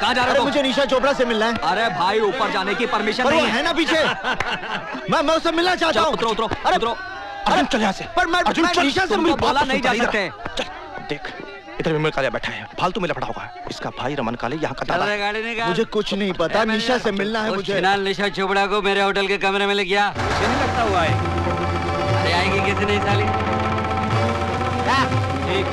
कहाँ जा रहे हो? मुझे निशा चोपड़ा से मिलना है। अरे भाई ऊपर जाने की परमिशन नहीं है ना पीछे। मैं उससे मिलना चाहता हूँ। उतरो उतरो उतरो। अर्जुन चल यहाँ से। पर मैं निशा से बोला नहीं जा सकते। देख इधर विमल कालिया बैठा है, फालतू में लफड़ा होगा। इसका भाई रमन कालिया यहाँ का दादा। मुझे कुछ नहीं पता, निशा से मिलना है मुझे। निशा चोपड़ा को मेरे होटल के कमरे में ले गया। मुझे नहीं लगता हुआ है। अरे आएगी कैसे नहीं साली? ठीक।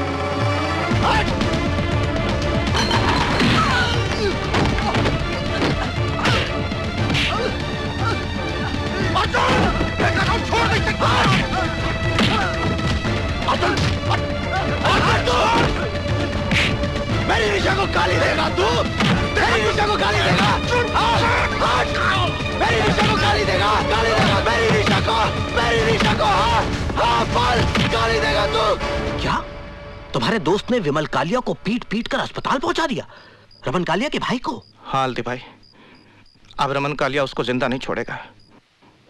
छोड़ नहीं सकता। मेरी निशा को गाली देगा तू? मेरी निशा को गाली देगा? मेरी निशा को गाली देगा? गाली देगा मेरी निशा को? मेरी निशा को हाँ बोल, गाली देगा तू? क्या तुम्हारे दोस्त ने विमल कालिया को पीट पीट कर अस्पताल पहुंचा दिया? रमन कालिया के भाई को? हाँ हल्दी भाई, अब रमन कालिया उसको जिंदा नहीं छोड़ेगा।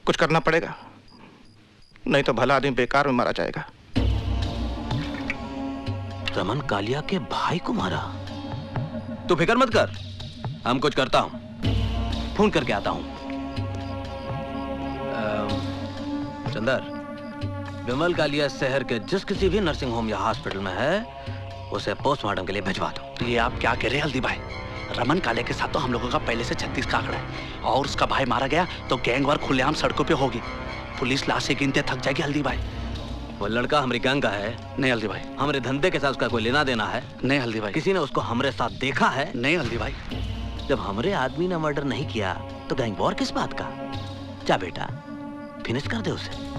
कुछ करना पड़ेगा, नहीं तो भला आदमी बेकार में मारा जाएगा। रमन कालिया के भाई को मारा? तू फिक्र मत कर, हम कुछ करता हूं, फोन करके आता हूं। चंदर, विमल कालिया शहर के जिस किसी भी नर्सिंग होम या हॉस्पिटल में है उसे पोस्टमार्टम के लिए भिजवा दो। ये आप क्या कह रहे हैं हल्दी भाई? रमन कालिया के साथ तो हम लोगों का पहले से 36 का आंकड़ा है, और उसका भाई मारा गया तो गैंगवार खुलेआम सड़कों पे होगी। पुलिस लाशें गिनते थक जाएगी हल्दी भाई। वो लड़का हमारी गैंग का है? नहीं हल्दी भाई। हमारे धंधे के साथ उसका कोई लेना देना है? नहीं हल्दी भाई। किसी ने उसको हमारे साथ देखा है? नहीं हल्दी भाई। जब हमारे आदमी ने मर्डर नहीं किया तो गैंग वॉर किस बात का? जा बेटा, फिनिश कर दे उसे।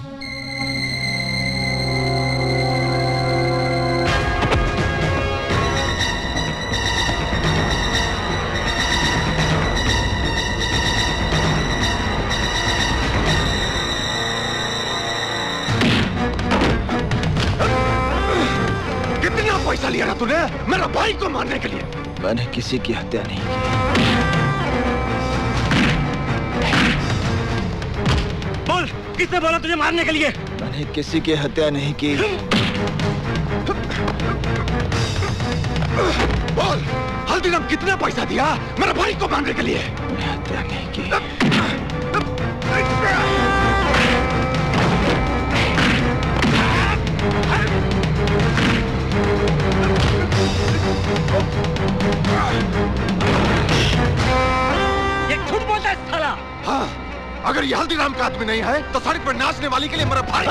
पैसा लिया ना तूने मेरा भाई को मारने के लिए? मैंने किसी की हत्या नहीं की। बोल, किसने बोला तुझे मारने के लिए? मैंने किसी की हत्या नहीं की। बोल, हल्दीराम कितना पैसा दिया मेरे भाई को मारने के लिए? मैंने हत्या नहीं की। ये झूठ बोलता है साला। हाँ, अगर ये हल्दीराम का आदमी नहीं है तो सड़क पर नाचने वाली के लिए मेरा भाई।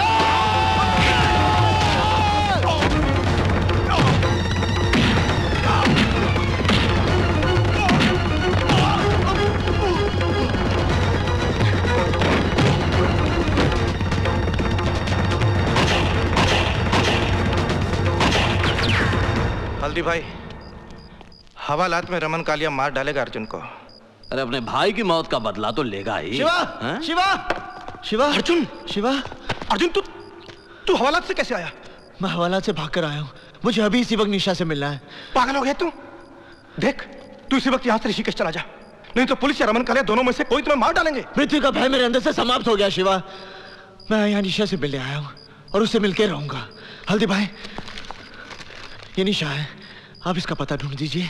हल्दी भाई, हवालात में रमन कालिया मार डालेगा अर्जुन को। अरे अपने भाई की मौत का बदला तो लेगा ही। शिवा, शिवा, शिवा, अर्जुन, शिवा, अर्जुन तू हवालात से कैसे आया? मैं हवालात से भागकर आया हूँ। मुझे अभी इसी वक्त निशा से मिलना है। पागल हो गया तू? देख, तू इसी वक्त यहाँ से ऋषिकेश चला जा, नहीं तो पुलिस या रमन कालिया दोनों में से कोई तुम्हें मार डालेंगे। मृत्यु का भय मेरे अंदर से समाप्त हो गया शिवा। मैं यहाँ निशा से मिलने आया हूँ और उससे मिलकर रहूंगा। हल्दी भाई, ये निशा है, आप इसका पता ढूंढ दीजिए।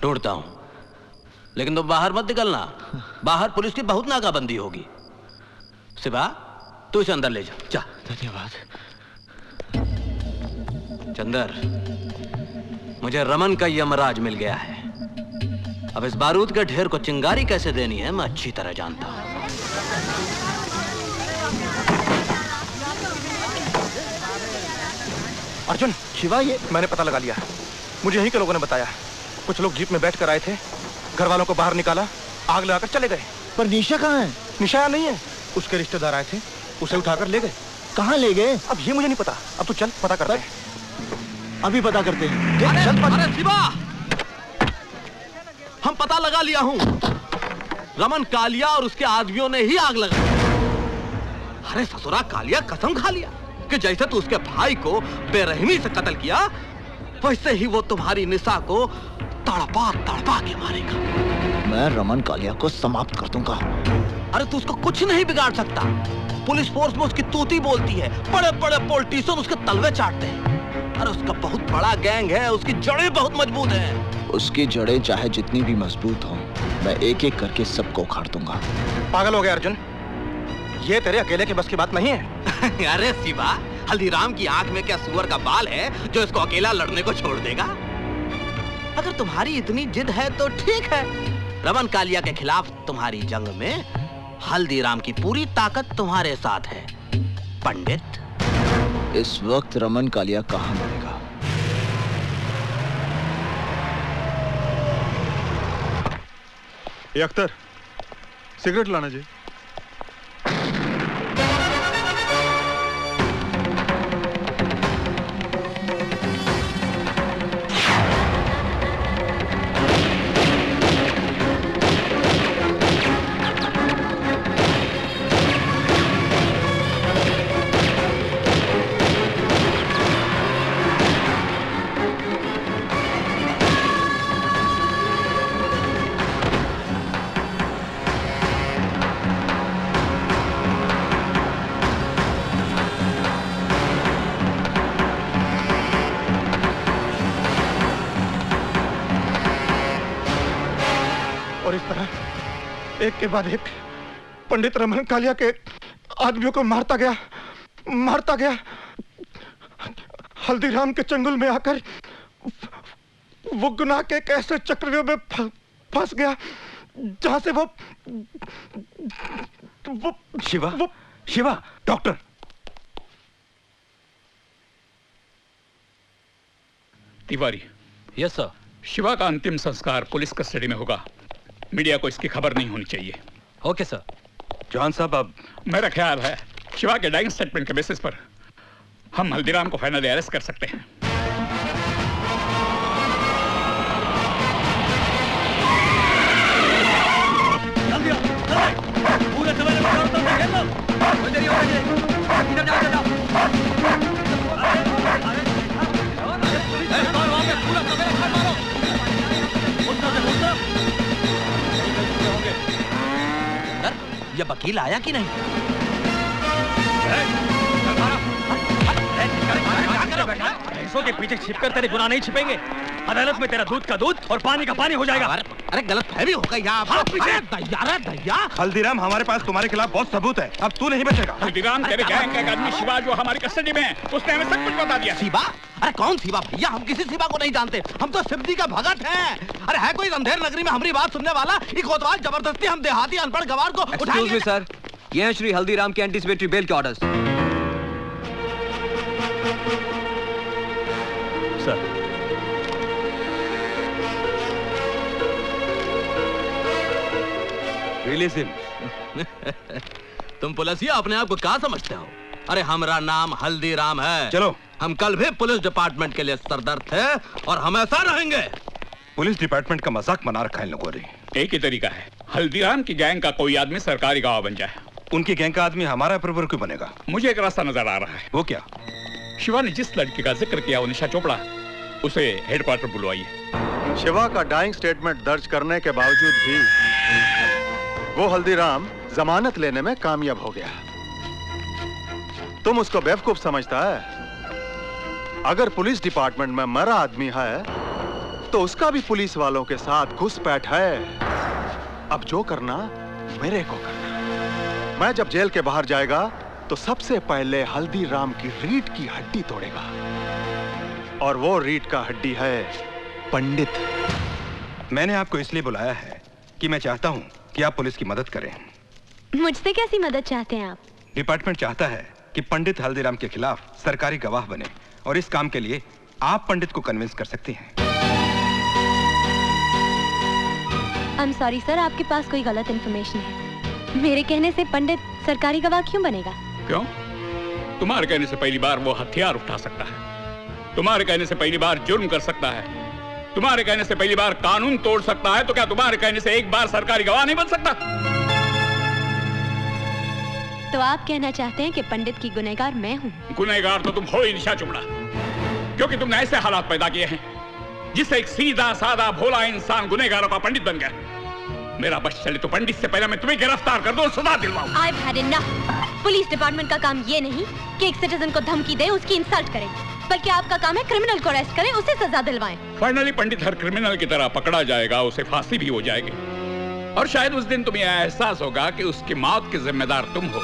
ढूंढता हूं, लेकिन तुम बाहर मत निकलना। बाहर पुलिस की बहुत नाकाबंदी होगी। शिवा, तू इसे अंदर ले जा। जा। धन्यवाद। चंदर, मुझे रमन का यमराज मिल गया है। अब इस बारूद के ढेर को चिंगारी कैसे देनी है मैं अच्छी तरह जानता हूं। अर्जुन, शिवा, ये मैंने पता लगा लिया। मुझे यहीं के लोगों ने बताया। कुछ लोग जीप में बैठ कर आए थे, घर वालों को बाहर निकाला, आग लगाकर चले गए। पर निशा कहाँ है? निशा नहीं है, उसके रिश्तेदार आए थे, उसे उठाकर ले गए। कहाँ ले गए? अब ये मुझे नहीं पता। अब तू चल, पता करते हैं। अभी पता करते हैं। अरे शिवा, हम पता लगा लिया हूं। रमन कालिया और उसके आदमियों ने ही आग लगाई। अरे ससुरा कालिया, कसम खा लिया कि जैसे तू उसके भाई को बेरहमी से कत्ल किया, वैसे ही वो तुम्हारी निशा को तड़पा तड़पा के मारेगा। मैं रमन कालिया को समाप्त कर दूंगा। अरे तू उसको कुछ नहीं बिगाड़ सकता। पुलिस फोर्स में उसकी तूती बोलती है, बड़े बड़े पॉलिटिशियन उसके तलवे चाटते हैं। अरे उसका बहुत बड़ा गैंग है, उसकी जड़ें बहुत मजबूत हैं। उसकी जड़ें चाहे जितनी भी मजबूत हों, मैं एक एक करके सबको उखाड़ दूंगा। पागल हो गया अर्जुन, ये तेरे अकेले के बस की बात नहीं है। अरे शिवा, हल्दीराम की आंख में क्या सुअर का बाल है जो इसको अकेला लड़ने को छोड़ देगा? अगर तुम्हारी इतनी जिद है तो ठीक है, रमन कालिया के खिलाफ तुम्हारी जंग में हल्दीराम की पूरी ताकत तुम्हारे साथ है। पंडित, इस वक्त रमन कालिया कहां मिलेगा? ये अख्तर, सिगरेट लाना जी। और इस तरह एक के बाद एक पंडित रमन कालिया के आदमियों को मारता गया। हल्दीराम के चंगुल में आकर वो गुनाह के एक ऐसे चक्रव्यूह में फंस गया जहां से वो Shiva, doctor. Tiwari, yes sir. Shiva का अंतिम संस्कार पुलिस कस्टडी में होगा। मीडिया को इसकी खबर नहीं होनी चाहिए। Okay sir. जॉन साहब, अब मेरा ख्याल है शिवा के डाइंग स्टेटमेंट के बेसिस पर हम हल्दीराम को फाइनली अरेस्ट कर सकते हैं। पूरे सवेरे में औरतों से घेर लो। कोई देरी हो रही है। इधर जाओ, इधर जाओ। वहाँ पे पूरा सवेरे खड़ मारो। उठना से उठना। सर, ये वकील आया कि नहीं? भैंसों के पीछे छिपकर तेरे गुनाह नहीं छिपेंगे। अदालत में तेरा दूध का दूध और पानी का पानी हो जाएगा। अरे गलत फहमी हो गई यहाँ। दैया। हल्दीराम, हमारे पास तुम्हारे खिलाफ बहुत सबूत है, अब तू नहीं बचेगा। हल्दीराम तेरे गैंग का एक आदमी शिवा जो हमारी कस्टडी में है, उसने हमें सब कुछ बता दिया। शिवा? अरे कौन शिवा भैया? हम किसी शिवा को नहीं जानते। हम तो शिव जी का भगत हैं। अरे है कोई अंधेर नगरी में हमारी बात सुनने वाला? ये कोतवाल जबरदस्ती हम देहाती अनपढ़ गवार को उठाएंगे। सर, ये हैं श्री हल्दीराम के एंटीसिपेटरी बेल के ऑर्डर्स। Sir, release him. तुम पुलिसिया अपने आप को क्या समझते हो? अरे हमारा नाम हल्दीराम है। चलो। हम कल भी पुलिस डिपार्टमेंट के लिए सरदर्द थे और हमेशा रहेंगे। पुलिस डिपार्टमेंट का मजाक बना रखा है इन लोगों ने। एक ही तरीका है, हल्दीराम की गैंग का कोई आदमी सरकारी गवाह बन जाए। उनकी गैंग का आदमी हमारा अप्रूवर क्यों बनेगा? मुझे एक रास्ता नजर आ रहा है। वो क्या? शिवा ने जिस लड़की का जिक्र किया वो निशा चोपड़ा, उसे हेडक्वार्टर बुलवाइए। शिवा का डाइंग स्टेटमेंट दर्ज करने के बावजूद भी वो हल्दीराम जमानत लेने में कामयाब हो गया। तुम उसको बेवकूफ समझता है? अगर पुलिस डिपार्टमेंट में मरा आदमी है तो उसका भी पुलिस वालों के साथ घुसपैठ है। अब जो करना मेरे को करना। मैं जब जेल के बाहर जाएगा तो सबसे पहले हल्दीराम की रीढ़ की हड्डी तोड़ेगा, और वो रीढ़ का हड्डी है पंडित। मैंने आपको इसलिए बुलाया है कि मैं चाहता हूं कि आप पुलिस की मदद करें। मुझसे कैसी मदद चाहते हैं आप? डिपार्टमेंट चाहता है कि पंडित हल्दीराम के खिलाफ सरकारी गवाह बने, और इस काम के लिए आप पंडित को कन्विंस कर सकती हैं। आई एम सॉरी सर, आपके पास कोई गलत इन्फॉर्मेशन है। मेरे कहने से पंडित सरकारी गवाह क्यों बनेगा? क्यों? तुम्हारे कहने से पहली बार वो हथियार उठा सकता है, तुम्हारे कहने से पहली बार जुर्म कर सकता है, तुम्हारे कहने से पहली बार कानून तोड़ सकता है, तो क्या तुम्हारे कहने से एक बार सरकारी गवाह नहीं बन सकता? तो आप कहना चाहते हैं कि पंडित की गुनहगार मैं हूँ? गुनहगार तो तुम हो ही निशा चोपड़ा, क्योंकि तुमने ऐसे हालात पैदा किए हैं जिससे एक सीधा साधा भोला इंसान गुनहगारों का पंडित बन गया। मेरा बस चले तो पंडित से पहले मैं तुम्हें गिरफ्तार कर दूं और सजा दिलवाऊं। I've had enough. Police department का काम ये नहीं कि एक सिटीजन को धमकी दे, उसकी इंसल्ट करे, बल्कि आपका काम है क्रिमिनल को अरेस्ट करें, उसे सजा दिलवाएं। फाइनली पंडित हर क्रिमिनल की तरह पकड़ा जाएगा, उसे फांसी भी हो जाएगी और शायद उस दिन तुम्हें एहसास होगा कि उसकी मौत के जिम्मेदार तुम हो।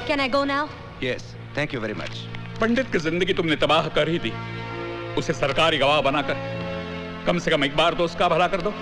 Can I go now? Yes, thank you very much. Pandit की जिंदगी तुमने तबाह कर ही दी, उसे सरकारी गवाह बनाकर कम से कम एक बार तो उसका भला कर दो।